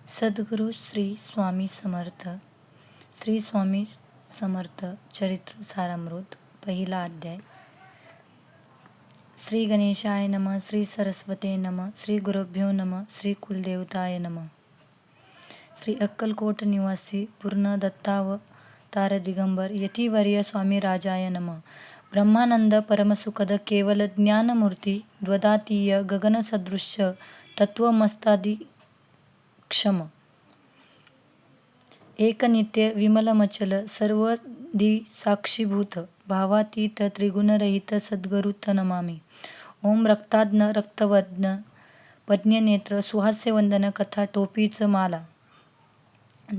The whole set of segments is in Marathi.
सद्गुरू श्री स्वामी समर्थ. श्री स्वामी समर्थ चरित्र सारामृत. पहिला अध्याय. श्री गणेशाय नमः. श्री सरस्वते नमः. श्री गुरुभ्यो नमः. श्री कुलदेवताय नमः. श्री अक्कलकोट निवासी पूर्ण दत्तावतार दिगंबर यतिवर्य स्वामी राजाय नमः. ब्रह्मानंद परमसुखद केवल ज्ञानमूर्ती द्वदातीय गगनसदृश्य तत्वमस्तादी क्षम एकनित्य विमलमचल सर्वदी साक्षीभूत भावातीत त्रिगुणरहित सद्गुरुत नमामि. ओम रक्ताज्ञ रक्तवज्ञ पद्मनेत्र सुहास्यवंदन कथा टोपीच माला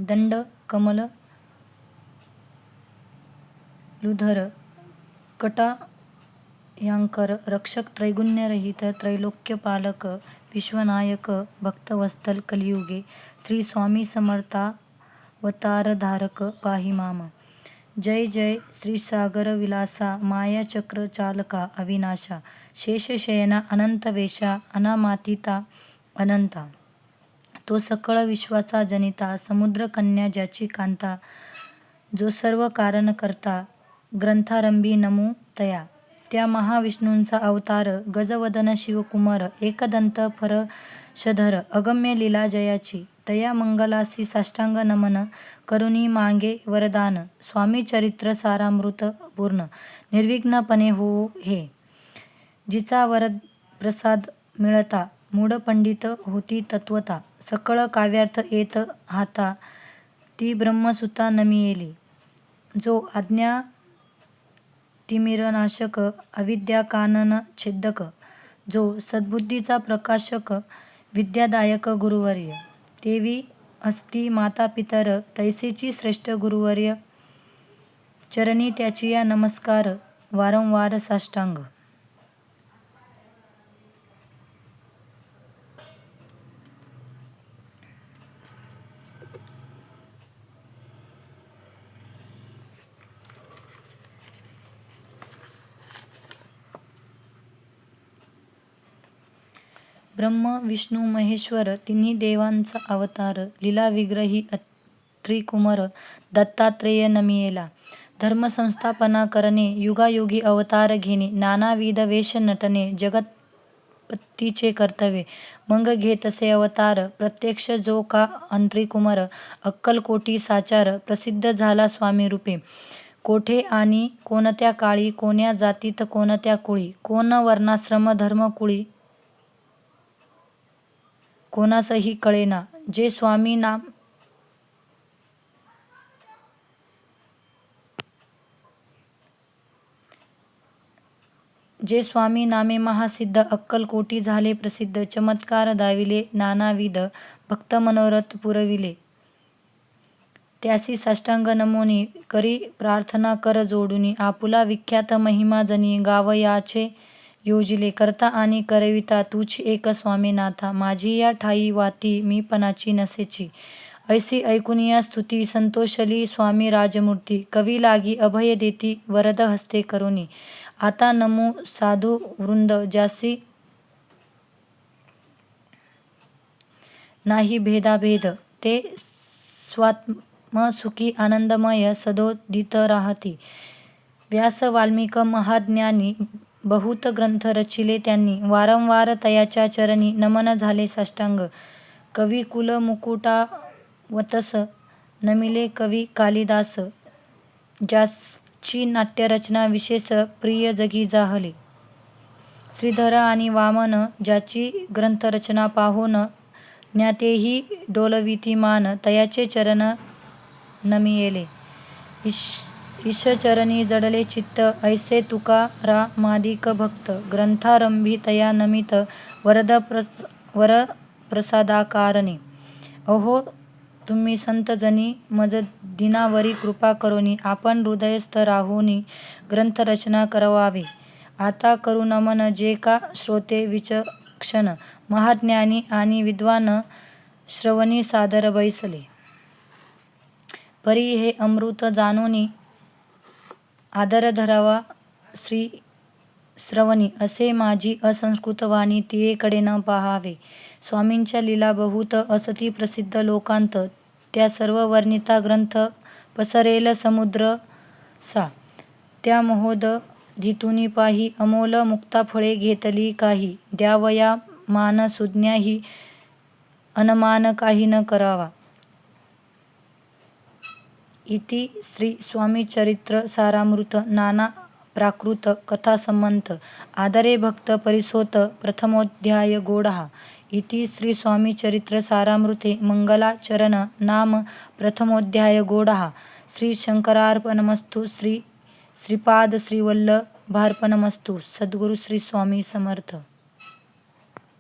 दंड कमल लुधर कटायांकर रक्षक त्रैगुण्यरहित त्रैलोक्यपालक विश्वनायक भक्तवत्सल कलियुगे श्री स्वामी समर्थावतारधारक पाहि माम. जय जय श्री सागर विलासा माया चक्र चालका अविनाशा शेषशयना अनंत वेशा अनामातीता अनंता. तो सकळ विश्वाचा जनिता समुद्र कन्या ज्याची कांता जो सर्व कारण करता ग्रंथारंभी नमू तया. त्या महाविष्णूंचा अवतार गजवदन शिवकुमार एकदंत फरशधर अगम्य लीला जयाची तया मंगलासी साष्टांग नमन करुणी मागे वरदान. स्वामी चरित्र सारामृत पूर्ण निर्विघ्नपणे हो हे. जिचा वरद प्रसाद मिळता मूढ पंडित होती तत्वता सकळ काव्यार्थ येत हाता ती ब्रह्मसुता नमियेली. जो आज्ञा तिमिरनाशक अविद्या कानन छेदक जो सद्बुद्धीचा प्रकाशक विद्यादायक गुरुवर्य. देवी अस्ति माता पितर तैसेची श्रेष्ठ गुरुवर्य चरणी त्याचिया नमस्कार वारंवार साष्टांग. ब्रह्म विष्णू महेश्वर तिन्ही देवांचा अवतार लीला विग्रही त्रिकुमार दत्तात्रेय नमियेला. धर्म संस्थापना करणे युगायुगी अवतार घेणे नानाविध वेश नटणे जगतपतीचे कर्तव्य मग घे तसे अवतार प्रत्यक्ष जो का अंत्रिकुमार अक्कलकोटी साचार प्रसिद्ध झाला स्वामी रूपे. कोठे आणि कोणत्या काळी कोण्या जातीत कोणत्या कुळी कोण वर्णाश्रम धर्म कुळी कोणासही कळेना. जे स्वामी नामे महासिद्ध अक्कलकोटी झाले प्रसिद्ध. चमत्कार दाविले नानाविध भक्त मनोरथ पुरविले. त्यासी साष्टांग नमोनी करी प्रार्थना कर जोडुनी. आपुला विख्यात महिमा जनी गावयाचे योजिले. करता आणि करविता तूच एक स्वामीनाथा. माझी या ठाई वाती मी पणाची नसेची. ऐसी ऐकुनिया स्तुती संतोषली स्वामी राजमूर्ती. कवी लागी अभय देती वरद हस्ते करुणी. आता नमू साधू वृंद ज्यासी नाही भेदाभेद ते स्वात्मसुखी आनंदमय सदोदित राहती. व्यास वाल्मिक महाज्ञानी बहुत ग्रंथ रचिले त्यांनी. वारंवार तयाच्या चरणी नमन झाले साष्टांग. कवी कुल मुकुटावतस नमिले कवी कालिदास ज्याची नाट्यरचना विशेष प्रिय जगी जाहली. श्रीधर आणि वामन ज्याची ग्रंथरचना पाहून ज्ञातेही डोलविती मान. तयाचे चरण नमियेले ईशचरणी जडले चित्त. ऐसे तुकारामादिक भक्त ग्रंथारंभी तया नमित वरप्रसादाकारणे. अहो तुम्ही संत जनी मज दिनावरी कृपा करोनी. आपण हृदयस्थ राहोनी ग्रंथरचना करवावे. आता करू नमन जे का श्रोते विचक्षण महाज्ञानी आणि विद्वान श्रवणी सादर बैसले. परी हे अमृत जाणोनी आदर धरावा श्री श्रवणी. असे माझी असंस्कृत वाणी तियेकडे न पाहावे. स्वामींच्या लीला बहुत असती प्रसिद्ध लोकांत, त्या सर्व वर्णिता ग्रंथ पसरेल समुद्र सा. त्या महोदधीतुनी पाही अमोल मुक्ता फळे घेतली काही. द्यावया मान सुज्ञाही अनमान काही न करावा. इति श्री स्वामी चरित्र सारामृत नाना प्राकृत कथासंमंत आदरे भक्त परिसोत प्रथमोऽध्याय गोडहा. इति श्री स्वामी चरित्र सारामृते मंगलाचरण नाम प्रथमोऽध्याय गोडहा. श्री शंकरार्पणमस्तु. श्री श्रीपाद श्रीवल्लभार्पणमस्तु. सद्गुरु श्री स्वामी समर्थ.